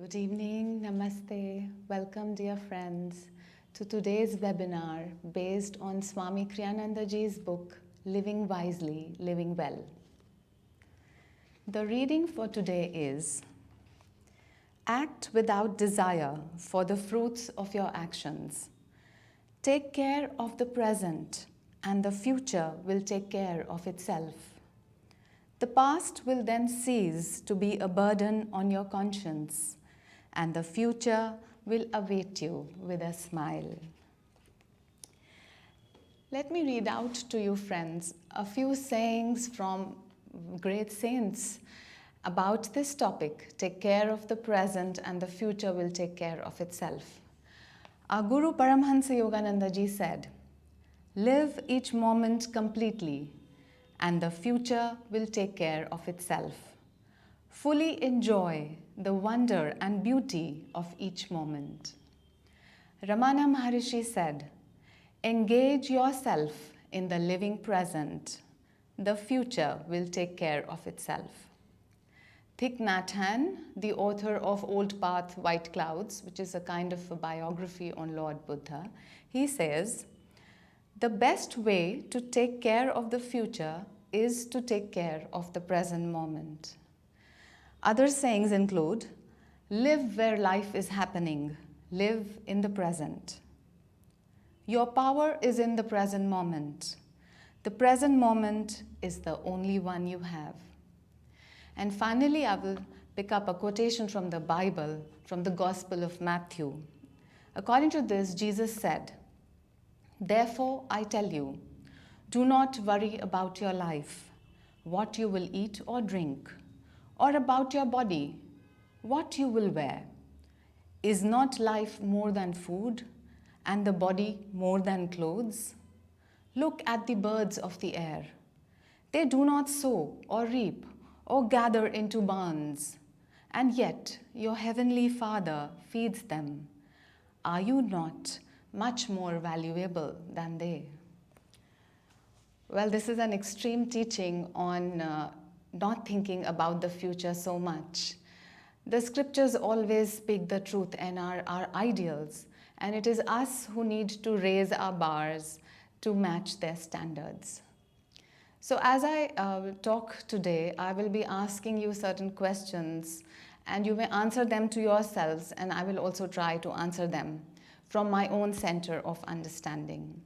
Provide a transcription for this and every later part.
Good evening, namaste, welcome dear friends to today's webinar based on Swami Kriyananda ji's book Living Wisely, Living Well. The reading for today is: Act without desire for the fruits of your actions. Take care of the present and the future will take care of itself. The past will then cease to be a burden on your conscience, and the future will await you with a smile. Let me read out to you, friends, a few sayings from great saints about this topic. Take care of the present and the future will take care of itself. Our Guru Paramhansa Yogananda ji said, "Live each moment completely, and the future will take care of itself. Fully enjoy the wonder and beauty of each moment." Ramana Maharishi said, "Engage yourself in the living present. The future will take care of itself." Thich Nhat Hanh, the author of Old Path, White Clouds, which is a kind of a biography on Lord Buddha, he says, "The best way to take care of the future is to take care of the present moment." Other sayings include, "Live where life is happening, live in the present." Your power is in the present moment. The present moment is the only one you have. And finally, I will pick up a quotation from the Bible, from the Gospel of Matthew. According to this, Jesus said, "Therefore I tell you, do not worry about your life, what you will eat or drink, or about your body, what you will wear. Is not life more than food, and the body more than clothes? Look at the birds of the air. They do not sow or reap or gather into barns, and yet your heavenly Father feeds them. Are you not much more valuable than they?" Well, this is an extreme teaching on not thinking about the future so much. The scriptures always speak the truth and are our ideals, and it is us who need to raise our bars to match their standards. So as I talk today, I will be asking you certain questions, and you may answer them to yourselves, and I will also try to answer them from my own center of understanding.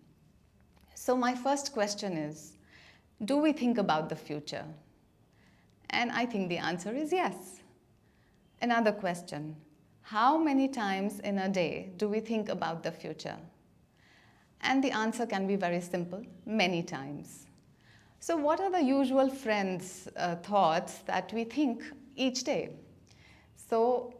So my first question is, do we think about the future? And I think the answer is yes. Another question, how many times in a day do we think about the future? And the answer can be very simple, many times. So what are the usual thoughts that we think each day? So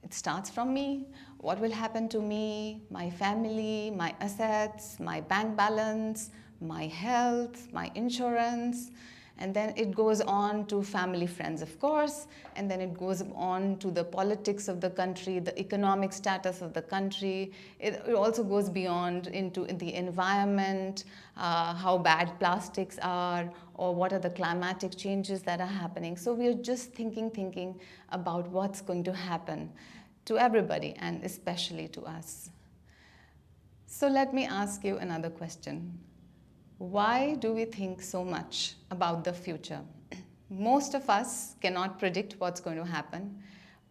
it starts from me. What will happen to me, my family, my assets, my bank balance, my health, my insurance, and then it goes on to family, friends, of course, and then it goes on to the politics of the country, the economic status of the country. It also goes beyond into the environment, how bad plastics are, or what are the climatic changes that are happening. So we are just thinking about what's going to happen to everybody, and especially to us. So let me ask you another question. Why do we think so much about the future? Most of us cannot predict what's going to happen,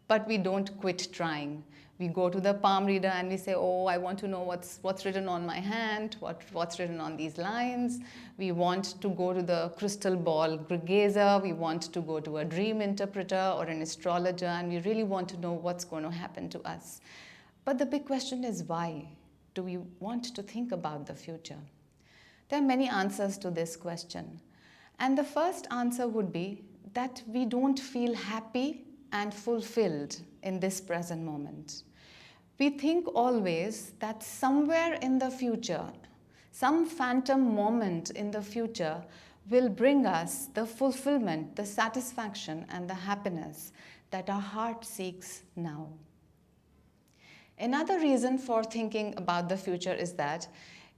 but we don't quit trying. We go to the palm reader and we say, "Oh, I want to know what's written on my hand, what's written on these lines." We want to go to the crystal ball gazer. We want to go to a dream interpreter or an astrologer, and we really want to know what's going to happen to us. But the big question is, why do we want to think about the future? There are many answers to this question. And the first answer would be that we don't feel happy and fulfilled in this present moment. We think always that somewhere in the future, some phantom moment in the future will bring us the fulfillment, the satisfaction, and the happiness that our heart seeks now. Another reason for thinking about the future is that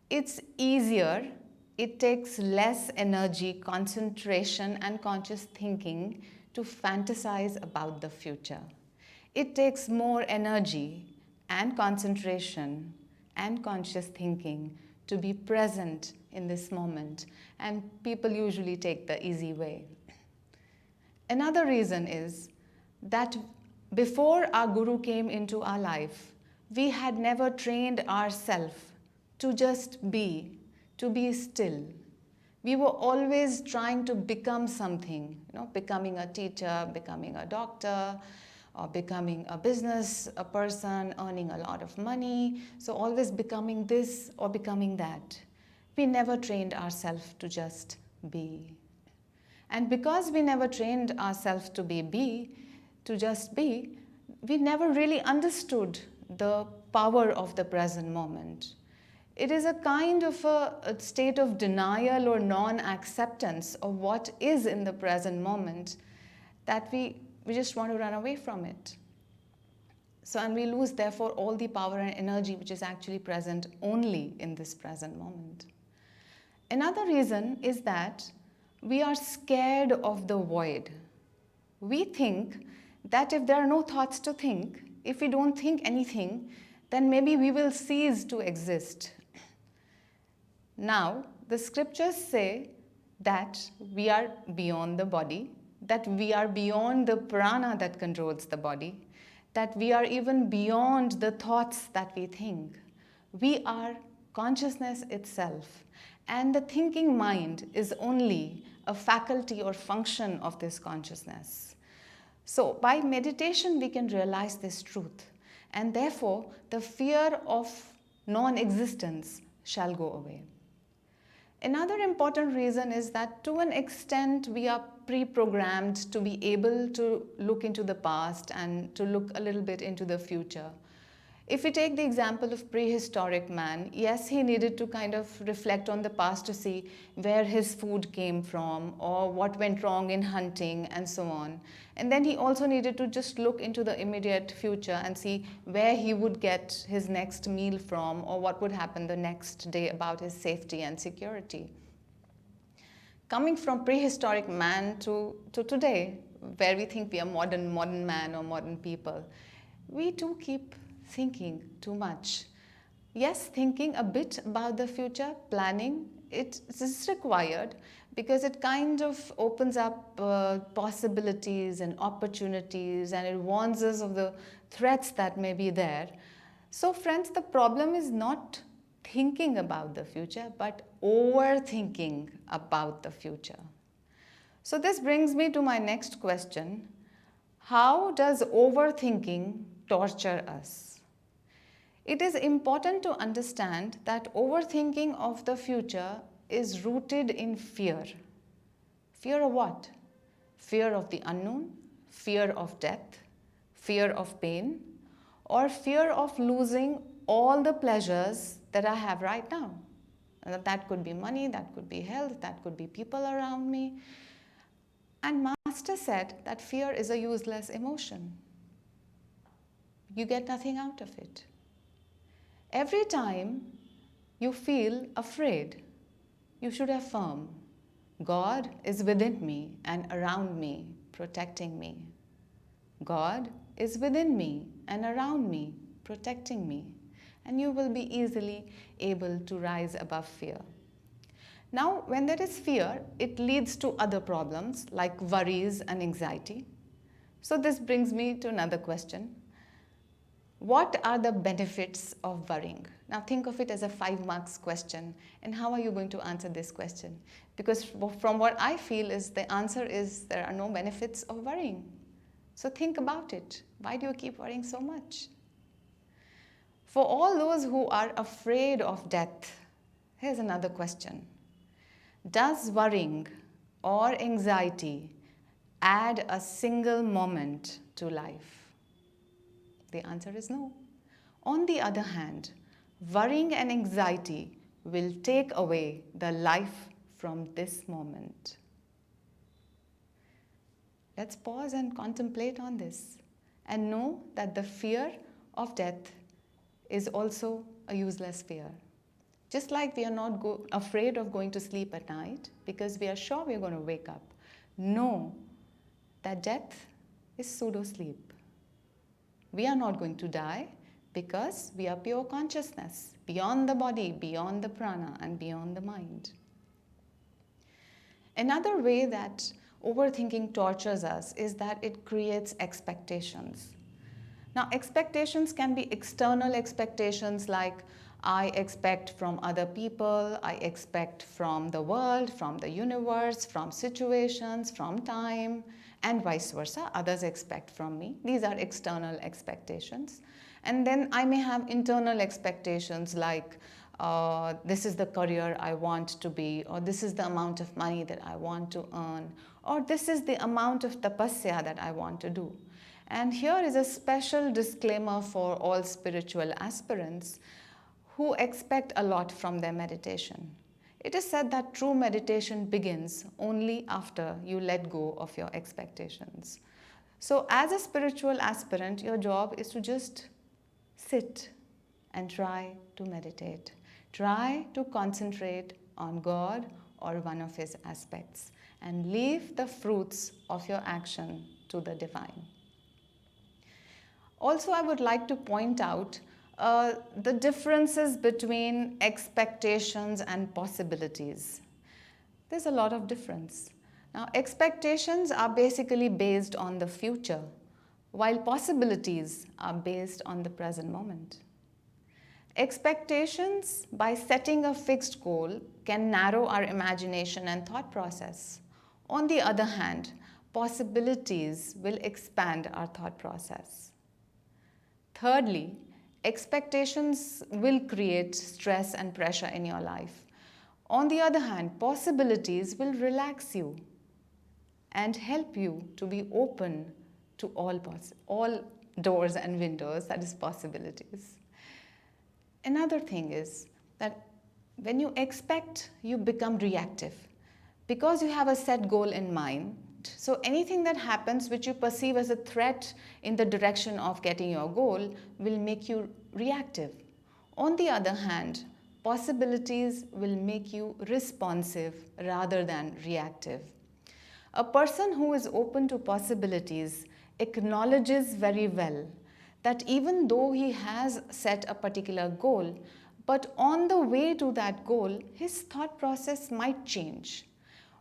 it's easier. It takes less energy, concentration, and conscious thinking to fantasize about the future. It takes more energy and concentration and conscious thinking to be present in this moment, and people usually take the easy way. Another reason is that before our Guru came into our life, we had never trained ourselves to just be, to be still. We were always trying to become something, becoming a teacher, becoming a doctor, or becoming a business, a person, earning a lot of money. So always becoming this or becoming that. We never trained ourselves to just be. And because we never trained ourselves to to just be, we never really understood the power of the present moment. It is a kind of a state of denial or non-acceptance of what is in the present moment that we just want to run away from it. So, and we lose therefore all the power and energy which is actually present only in this present moment. Another reason is that we are scared of the void. We think that if there are no thoughts to think, if we don't think anything, then maybe we will cease to exist. Now, the scriptures say that we are beyond the body, that we are beyond the prana that controls the body, that we are even beyond the thoughts that we think. We are consciousness itself, and the thinking mind is only a faculty or function of this consciousness. So, by meditation, we can realize this truth, and therefore, the fear of non-existence shall go away. Another important reason is that to an extent we are pre-programmed to be able to look into the past and to look a little bit into the future. If we take the example of prehistoric man, yes, he needed to kind of reflect on the past to see where his food came from or what went wrong in hunting and so on. And then he also needed to just look into the immediate future and see where he would get his next meal from or what would happen the next day about his safety and security. Coming from prehistoric man to today, where we think we are modern man or modern people, we too keep thinking too much. Yes, thinking a bit about the future, planning, it is required because it kind of opens up possibilities and opportunities, and it warns us of the threats that may be there. So friends, the problem is not thinking about the future, but overthinking about the future. So this brings me to my next question. How does overthinking torture us? It is important to understand that overthinking of the future is rooted in fear. Fear of what? Fear of the unknown, fear of death, fear of pain, or fear of losing all the pleasures that I have right now. That could be money, that could be health, that could be people around me. And Master said that fear is a useless emotion. You get nothing out of it. Every time you feel afraid, you should affirm, God is within me and around me, protecting me. God is within me and around me, protecting me. And you will be easily able to rise above fear. Now, when there is fear, it leads to other problems like worries and anxiety. So this brings me to another question. What are the benefits of worrying? Now think of it as a 5 marks question. And how are you going to answer this question? Because from what I feel is the answer is there are no benefits of worrying. So think about it. Why do you keep worrying so much? For all those who are afraid of death, here's another question. Does worrying or anxiety add a single moment to life? The answer is no. On the other hand, worrying and anxiety will take away the life from this moment. Let's pause and contemplate on this and know that the fear of death is also a useless fear. Just like we are not afraid of going to sleep at night because we are sure we are going to wake up. Know that death is pseudo-sleep. We are not going to die because we are pure consciousness, beyond the body, beyond the prana, and beyond the mind. Another way that overthinking tortures us is that it creates expectations. Now, expectations can be external expectations like I expect from other people, I expect from the world, from the universe, from situations, from time, and vice versa. Others expect from me. These are external expectations. And then I may have internal expectations like this is the career I want to be, or this is the amount of money that I want to earn, or this is the amount of tapasya that I want to do. And here is a special disclaimer for all spiritual aspirants who expect a lot from their meditation. It is said that true meditation begins only after you let go of your expectations. So as a spiritual aspirant, your job is to just sit and try to meditate. Try to concentrate on God or one of His aspects and leave the fruits of your action to the divine. Also, I would like to point out the differences between expectations and possibilities. There's a lot of difference. Now, expectations are basically based on the future, while possibilities are based on the present moment. Expectations, by setting a fixed goal, can narrow our imagination and thought process. On the other hand, possibilities will expand our thought process. Thirdly, expectations will create stress and pressure in your life. On the other hand, possibilities will relax you and help you to be open to all doors and windows, that is possibilities. Another thing is that when you expect, you become reactive because you have a set goal in mind. So anything that happens which you perceive as a threat in the direction of getting your goal will make you reactive. On the other hand, possibilities will make you responsive rather than reactive. A person who is open to possibilities acknowledges very well that even though he has set a particular goal, but on the way to that goal, his thought process might change,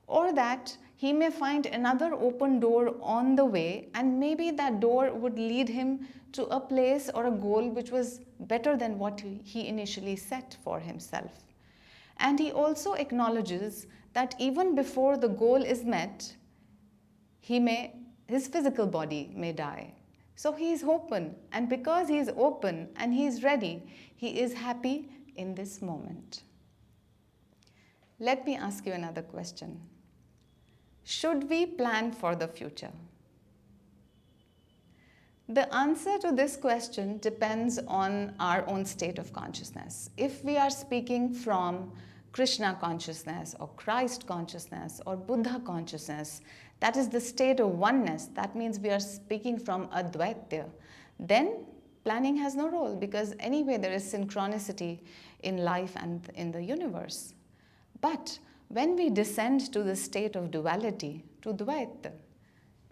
or that he may find another open door on the way, and maybe that door would lead him to a place or a goal which was better than what he initially set for himself. And he also acknowledges that even before the goal is met, his physical body may die. So he is open, and because he is open and he is ready, he is happy in this moment. Let me ask you another question. Should we plan for the future? The answer to this question depends on our own state of consciousness. If we are speaking from Krishna consciousness or Christ consciousness or Buddha consciousness, that is the state of oneness, that means we are speaking from Advaita, then planning has no role, because anyway there is synchronicity in life and in the universe. But when we descend to the state of duality, to Dvaita,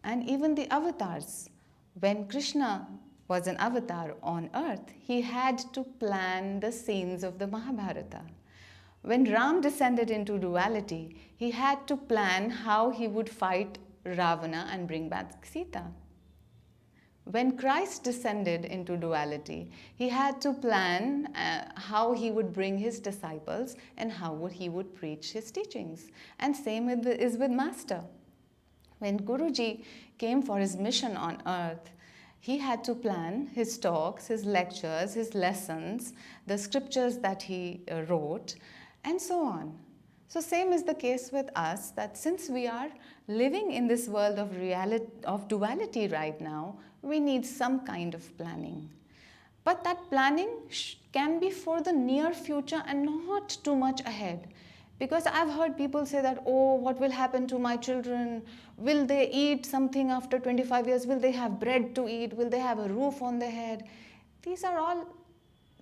and even the avatars, when Krishna was an avatar on earth, he had to plan the scenes of the Mahabharata. When Ram descended into duality, he had to plan how he would fight Ravana and bring back Sita. When Christ descended into duality, he had to plan how he would bring his disciples and how he would preach his teachings. And same is with Master. When Guruji came for his mission on earth, he had to plan his talks, his lectures, his lessons, the scriptures that he wrote, and so on. So same is the case with us, that since we are living in this world of duality right now, we need some kind of planning. But that planning can be for the near future and not too much ahead. Because I've heard people say that, oh, what will happen to my children? Will they eat something after 25 years? Will they have bread to eat? Will they have a roof on their head? These are all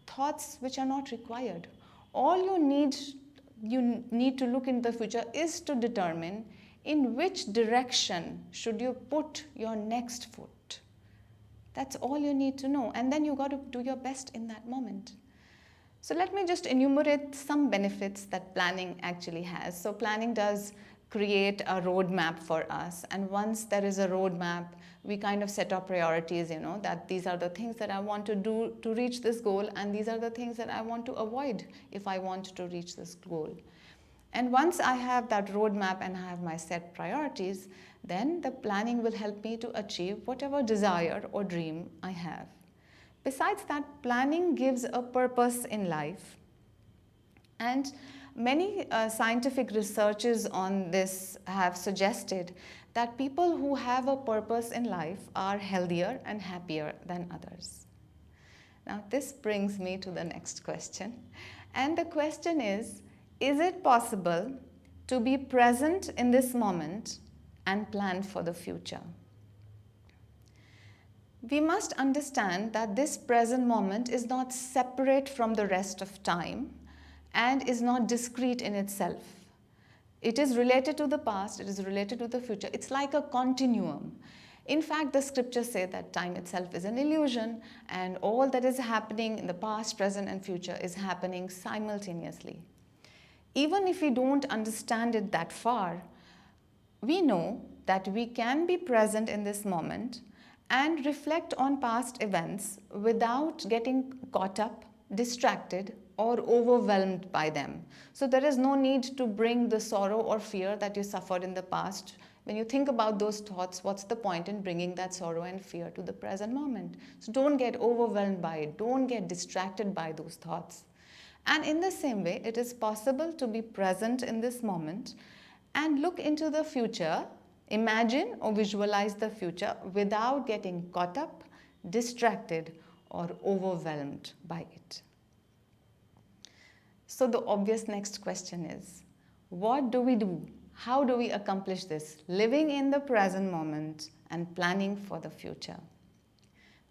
thoughts which are not required. All you need to look into the future is to determine in which direction should you put your next foot. That's all you need to know. And then you got to do your best in that moment. So let me just enumerate some benefits that planning actually has. So planning does create a roadmap for us. And once there is a roadmap, we kind of set our priorities, that these are the things that I want to do to reach this goal, and these are the things that I want to avoid if I want to reach this goal. And once I have that roadmap and I have my set priorities, then the planning will help me to achieve whatever desire or dream I have. Besides that, planning gives a purpose in life. And many scientific researches on this have suggested that people who have a purpose in life are healthier and happier than others. Now, this brings me to the next question. And the question is it possible to be present in this moment and plan for the future? We must understand that this present moment is not separate from the rest of time and is not discrete in itself. It is related to the past, it is related to the future. It's like a continuum. In fact, the scriptures say that time itself is an illusion, and all that is happening in the past, present, and future is happening simultaneously. Even if we don't understand it that far, we know that we can be present in this moment and reflect on past events without getting caught up, distracted, or overwhelmed by them. So there is no need to bring the sorrow or fear that you suffered in the past. When you think about those thoughts, what's the point in bringing that sorrow and fear to the present moment? So don't get overwhelmed by it. Don't get distracted by those thoughts. And in the same way, it is possible to be present in this moment and look into the future, imagine or visualize the future without getting caught up, distracted, or overwhelmed by it. So the obvious next question is, what do we do? How do we accomplish this? Living in the present moment and planning for the future.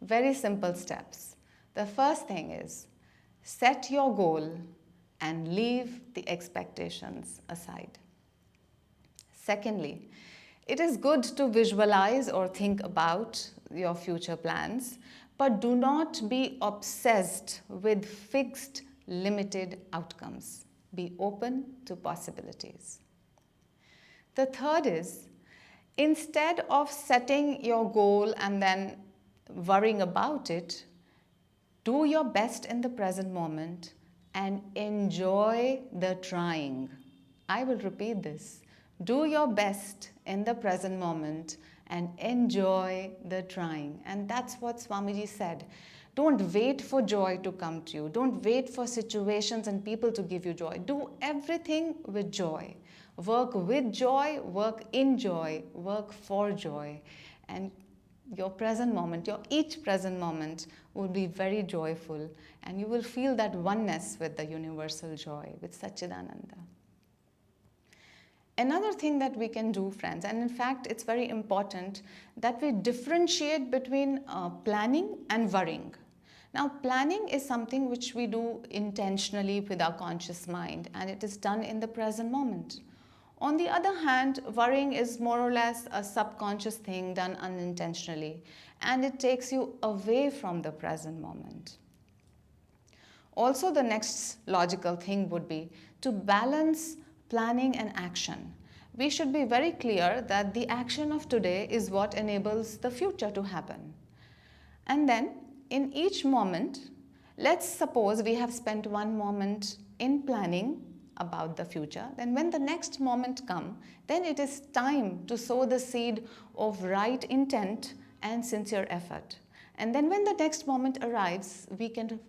Very simple steps. The first thing is, set your goal and leave the expectations aside. Secondly, it is good to visualize or think about your future plans, but do not be obsessed with fixed, limited outcomes. Be open to possibilities. The third is, instead of setting your goal and then worrying about it, do your best in the present moment and enjoy the trying. I will repeat this. Do your best in the present moment and enjoy the trying. And that's what Swamiji said. Don't wait for joy to come to you. Don't wait for situations and people to give you joy. Do everything with joy. Work with joy, work in joy, work for joy. And your present moment, your each present moment will be very joyful, and you will feel that oneness with the universal joy, with Satchidananda. Another thing that we can do, friends, and in fact it's very important that we differentiate between planning and worrying. Now, planning is something which we do intentionally with our conscious mind, and it is done in the present moment. On the other hand, worrying is more or less a subconscious thing done unintentionally, and it takes you away from the present moment. Also, the next logical thing would be to balance planning and action. We should be very clear that the action of today is what enables the future to happen. And then, in each moment, let's suppose we have spent one moment in planning about the future. Then when the next moment comes, then it is time to sow the seed of right intent and sincere effort. And then when the next moment arrives, we can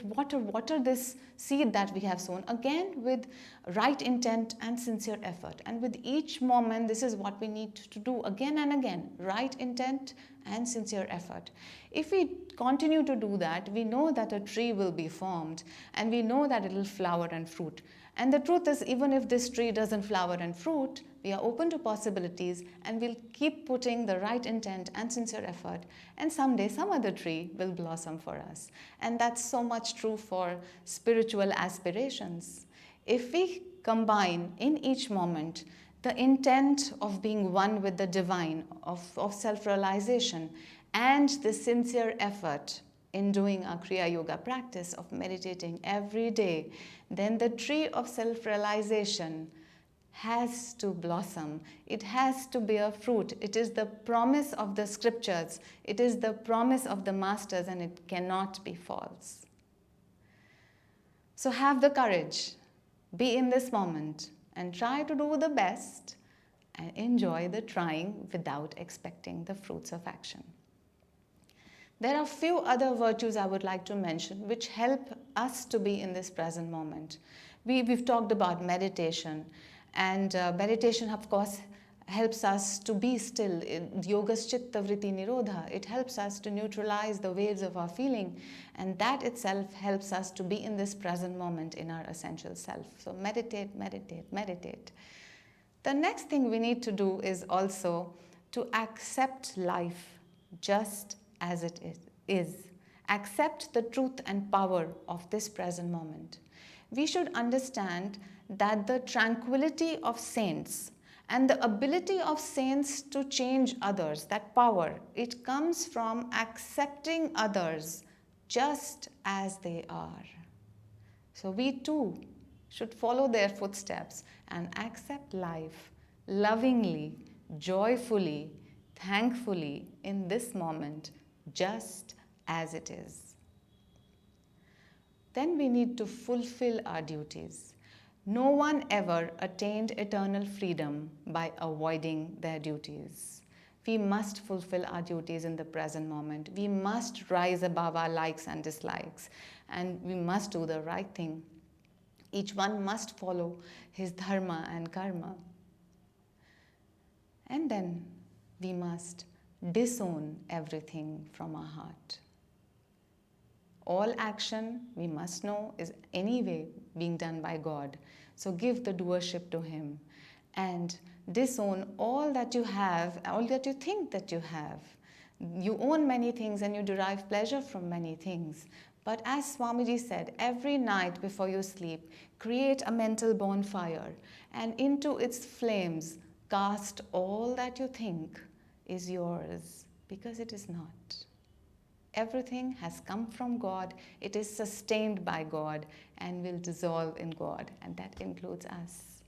water this seed that we have sown again with right intent and sincere effort. And with each moment, this is what we need to do again and again, right intent and sincere effort. If we continue to do that, we know that a tree will be formed, and we know that it will flower and fruit. And the truth is, even if this tree doesn't flower and fruit, we are open to possibilities, and we'll keep putting the right intent and sincere effort, and someday some other tree will blossom for us. And that's so much true for spiritual aspirations. If we combine in each moment the intent of being one with the divine, of self-realization, and the sincere effort in doing our Kriya Yoga practice of meditating every day, then the tree of self-realization has to blossom. It has to bear fruit. It is the promise of the scriptures. It is the promise of the masters, and it cannot be false. So have the courage. Be in this moment and try to do the best and enjoy the trying without expecting the fruits of action. There are few other virtues I would like to mention which help us to be in this present moment. We've talked about meditation, and meditation, of course, helps us to be still. Yoga's Chitta Vritti Nirodha. It helps us to neutralize the waves of our feeling, and that itself helps us to be in this present moment in our essential self. So meditate, meditate, meditate. The next thing we need to do is also to accept life just as it is. Accept the truth and power of this present moment. We should understand that the tranquility of saints and the ability of saints to change others, that power, it comes from accepting others just as they are. So we too should follow their footsteps and accept life lovingly, joyfully, thankfully in this moment, just as it is. Then we need to fulfill our duties. No one ever attained eternal freedom by avoiding their duties. We must fulfill our duties in the present moment. We must rise above our likes and dislikes, and we must do the right thing. Each one must follow his dharma and karma. And then we must disown everything from our heart. All action, we must know, is anyway being done by God. So give the doership to Him and disown all that you have, all that you think that you have. You own many things and you derive pleasure from many things. But as Swamiji said, every night before you sleep, create a mental bonfire and into its flames cast all that you think is yours, because it is not. Everything has come from God, it is sustained by God and will dissolve in God, and that includes us.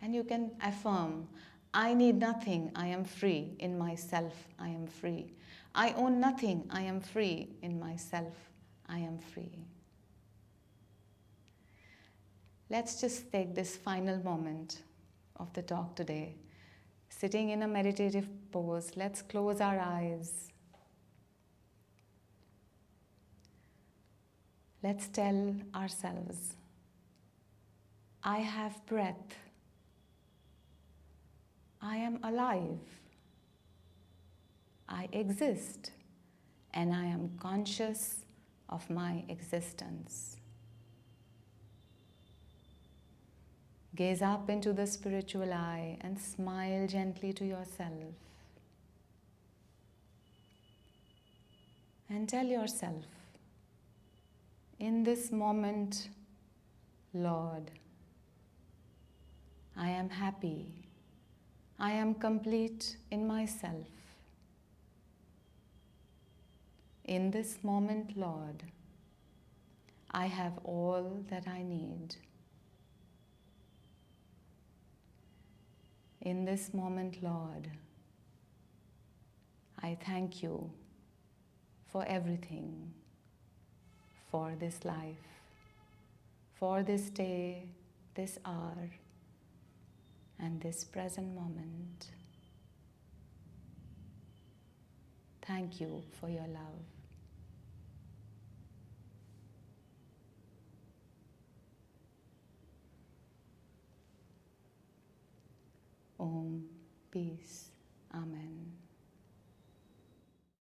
And you can affirm, I need nothing, I am free. In myself, I am free. I own nothing, I am free. In myself, I am free. Let's just take this final moment of the talk today. Sitting in a meditative pose, let's close our eyes. Let's tell ourselves, I have breath. I am alive. I exist, and I am conscious of my existence. Gaze up into the spiritual eye and smile gently to yourself. And tell yourself, in this moment, Lord, I am happy. I am complete in myself. In this moment, Lord, I have all that I need. In this moment, Lord, I thank you for everything, for this life, for this day, this hour, and this present moment. Thank you for your love. Om, peace, Amen.